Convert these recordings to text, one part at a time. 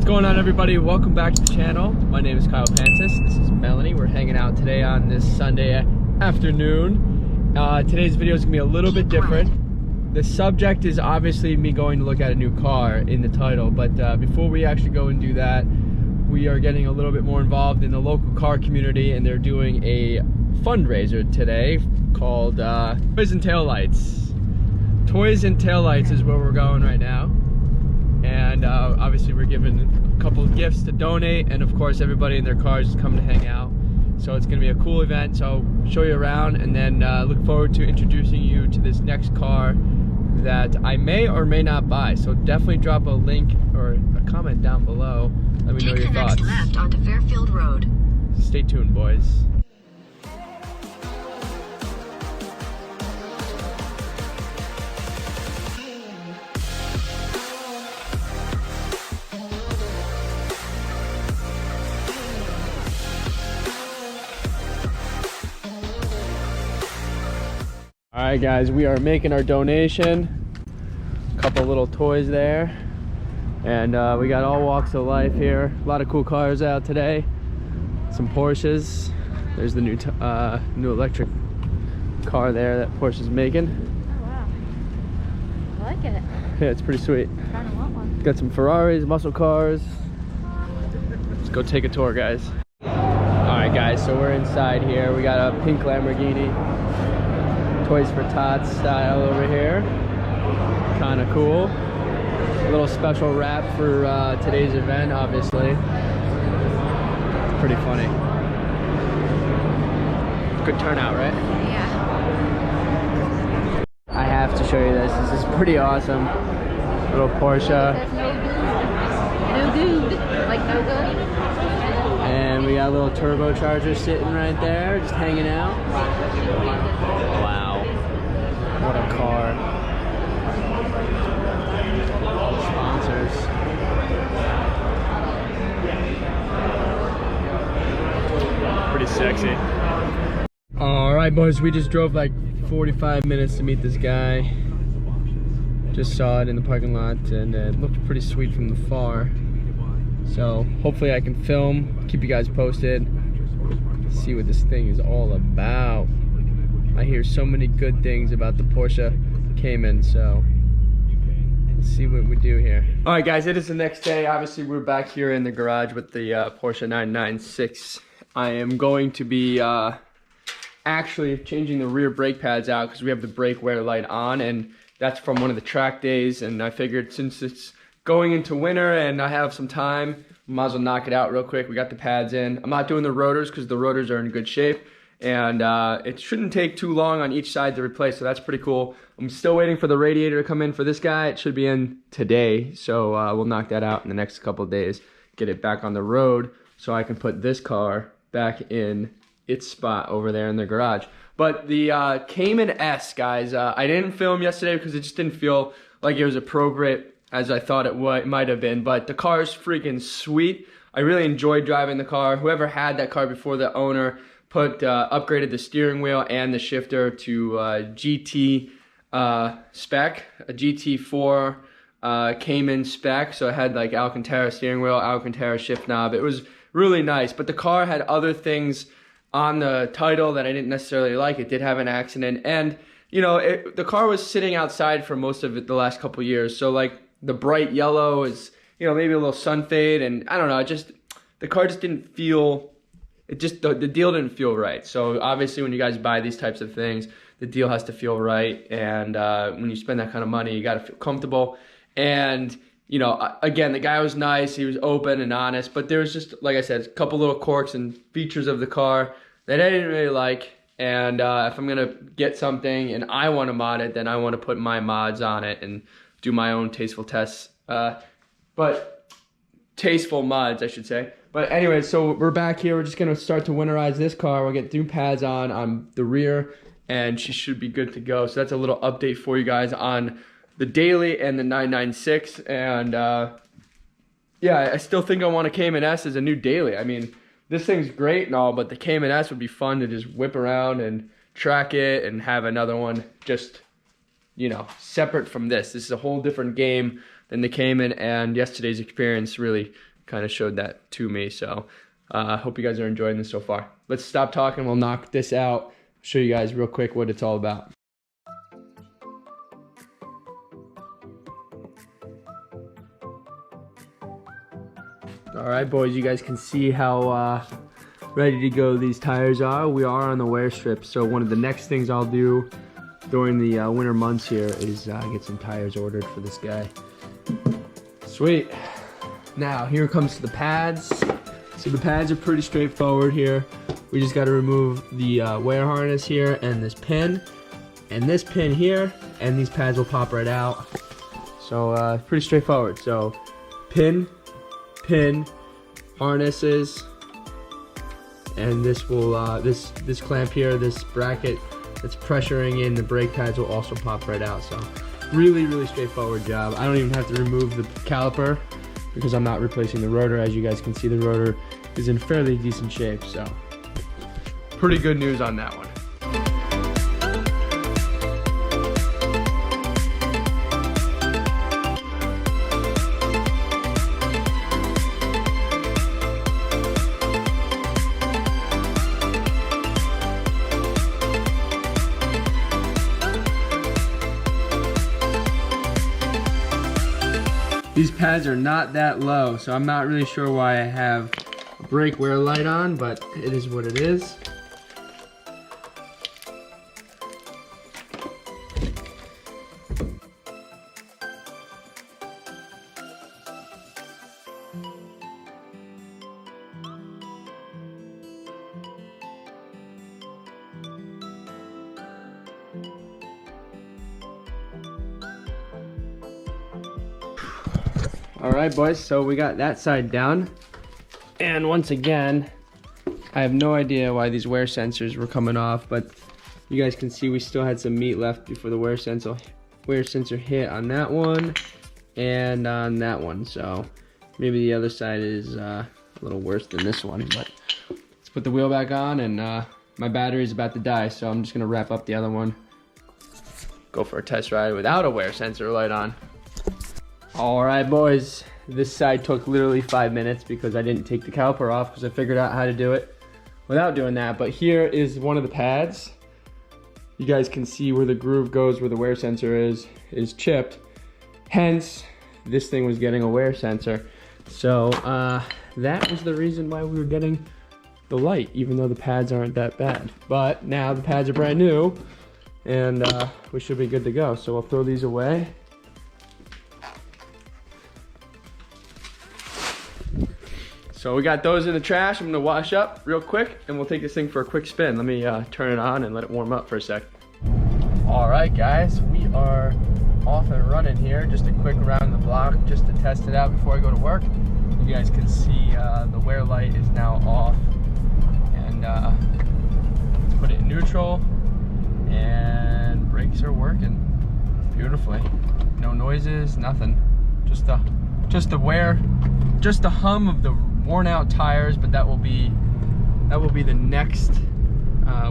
going on, everybody? Welcome back to the channel. My name is Kyle Pancis. This is Melanie. We're hanging out today on this Sunday afternoon. Today's video is gonna be a little bit different. The subject is obviously me going to look at a new car in the title, but before we actually go and do that, we are getting a little bit more involved in the local car community, and they're doing a fundraiser today called Toys and Taillights. Toys and Taillights is where we're going right now. And obviously we're giving a couple of gifts to donate, and of course everybody in their cars is coming to hang out. So it's going to be a cool event, so I'll show you around, and then look forward to introducing you to this next car that I may or may not buy. So definitely drop a link or a comment down below. Let me know your thoughts. Take the next left onto Fairfield Road. Stay tuned, boys. Alright guys, we are making our donation. A couple little toys there. And we got all walks of life here. A lot of cool cars out today. Some Porsches. There's the new electric car there that Porsche's making. Oh wow. I like it. Yeah, it's pretty sweet. I kinda want one. Got some Ferraris, muscle cars. Let's go take a tour, guys. Alright guys, so we're inside here. We got a pink Lamborghini. Toys for Tots style over here. Kind of cool. A little special wrap for today's event, obviously. It's pretty funny. Good turnout, right? Yeah. I have to show you this. This is pretty awesome. Little Porsche. No good. Like no good. And we got a little turbocharger sitting right there, just hanging out. Wow. What a car. Sponsors. Pretty sexy. Alright boys, we just drove like 45 minutes to meet this guy. Just saw it in the parking lot, and it looked pretty sweet from the far. So hopefully I can film, keep you guys posted, see what this thing is all about. I hear so many good things about the Porsche Cayman, so let's see what we do here. All right guys, it is the next day. Obviously we're back here in the garage with the Porsche 996. I am going to be actually changing the rear brake pads out because we have the brake wear light on, and that's from one of the track days, and I figured since it's going into winter and I have some time, might as well knock it out real quick. We got the pads in. I'm not doing the rotors because the rotors are in good shape, and it shouldn't take too long on each side to replace, so that's pretty cool. I'm still waiting for the radiator to come in for this guy. It should be in today, so we'll knock that out in the next couple of days, get it back on the road so I can put this car back in its spot over there in the garage. But the Cayman S, guys, I didn't film yesterday because it just didn't feel like it was appropriate as I thought it might have been, but the car is freaking sweet. I really enjoyed driving the car. Whoever had that car before, the owner upgraded the steering wheel and the shifter to GT spec, a GT4 Cayman spec. So it had like Alcantara steering wheel, Alcantara shift knob. It was really nice, but the car had other things on the title that I didn't necessarily like. It did have an accident, and you know, the car was sitting outside for most of it the last couple years. So like the bright yellow is, you know, maybe a little sun fade, and I don't know, the car just didn't feel, the deal didn't feel right. So obviously when you guys buy these types of things, the deal has to feel right, and when you spend that kind of money, you got to feel comfortable. And you know, again, the guy was nice, he was open and honest, but there was just, like I said, a couple little quirks and features of the car that I didn't really like. And if I'm gonna get something and I want to mod it, then I want to put my mods on it and do my own tasteful tests, but tasteful mods, I should say. But anyway, so we're back here. We're just gonna start to winterize this car. We'll get new pads on the rear, and she should be good to go. So that's a little update for you guys on the daily and the 996. And yeah, I still think I want a Cayman S as a new daily. I mean, this thing's great and all, but the Cayman S would be fun to just whip around and track it and have another one just, you know, separate from this. This is a whole different game than the Cayman, and yesterday's experience really kind of showed that to me. So I hope you guys are enjoying this so far. Let's stop talking. We'll knock this out. Show you guys real quick what it's all about. All right, boys, you guys can see how ready to go these tires are. We are on the wear strip, so one of the next things I'll do during the winter months here is get some tires ordered for this guy. Sweet. Now here comes to the pads. So the pads are pretty straightforward here. We just got to remove the wear harness here and this pin here, and these pads will pop right out. So pretty straightforward. So pin, harnesses, and this will this clamp here, this bracket that's pressuring in the brake pads will also pop right out. So really straightforward job. I don't even have to remove the caliper because I'm not replacing the rotor. As you guys can see, the rotor is in fairly decent shape, so pretty good news on that one. These pads are not that low, so I'm not really sure why I have a brake wear light on, but it is what it is. All right, boys, so we got that side down. And once again, I have no idea why these wear sensors were coming off, but you guys can see we still had some meat left before the wear sensor hit on that one and on that one. So maybe the other side is a little worse than this one, but let's put the wheel back on, and my battery is about to die, so I'm just gonna wrap up the other one. Go for a test ride without a wear sensor light on. All right, boys, this side took literally 5 minutes because I didn't take the caliper off because I figured out how to do it without doing that. But here is one of the pads. You guys can see where the groove goes, where the wear sensor is chipped. Hence, this thing was getting a wear sensor. So that was the reason why we were getting the light, even though the pads aren't that bad. But now the pads are brand new, and we should be good to go. So we'll throw these away. So we got those in the trash. I'm gonna wash up real quick and we'll take this thing for a quick spin. Let me turn it on and let it warm up for a sec. All right, guys, we are off and running here. Just a quick round the block just to test it out before I go to work. You guys can see the wear light is now off, and let's put it in neutral, and brakes are working beautifully. No noises, nothing. Just the hum of the worn out tires, but that will be the next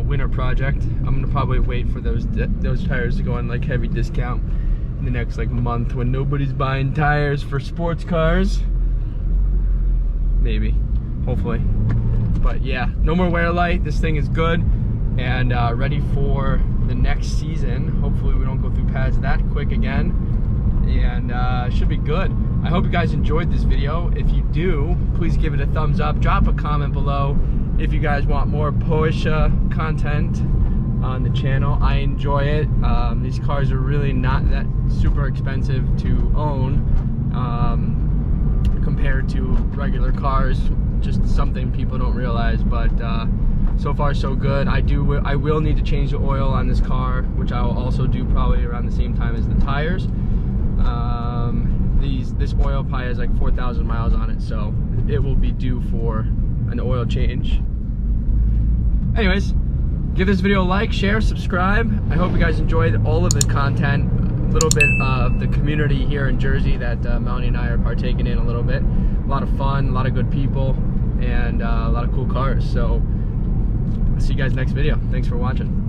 winter project. I'm gonna probably wait for those tires to go on like heavy discount in the next like month when nobody's buying tires for sports cars. Maybe, hopefully. But yeah, no more wear light. This thing is good and ready for the next season. Hopefully we don't go through pads that quick again, and should be good. I hope you guys enjoyed this video. If you do, please give it a thumbs up. Drop a comment below if you guys want more Porsche content on the channel. I enjoy it. These cars are really not that super expensive to own compared to regular cars. Just something people don't realize, but so far so good. I will need to change the oil on this car, which I will also do probably around the same time as the tires. This oil probably has like 4,000 miles on it, so it will be due for an oil change. Anyways, give this video a like, share, subscribe. I hope you guys enjoyed all of the content, a little bit of the community here in Jersey that Melanie and I are partaking in a little bit. A lot of fun, a lot of good people, and a lot of cool cars. So I'll see you guys next video. Thanks for watching.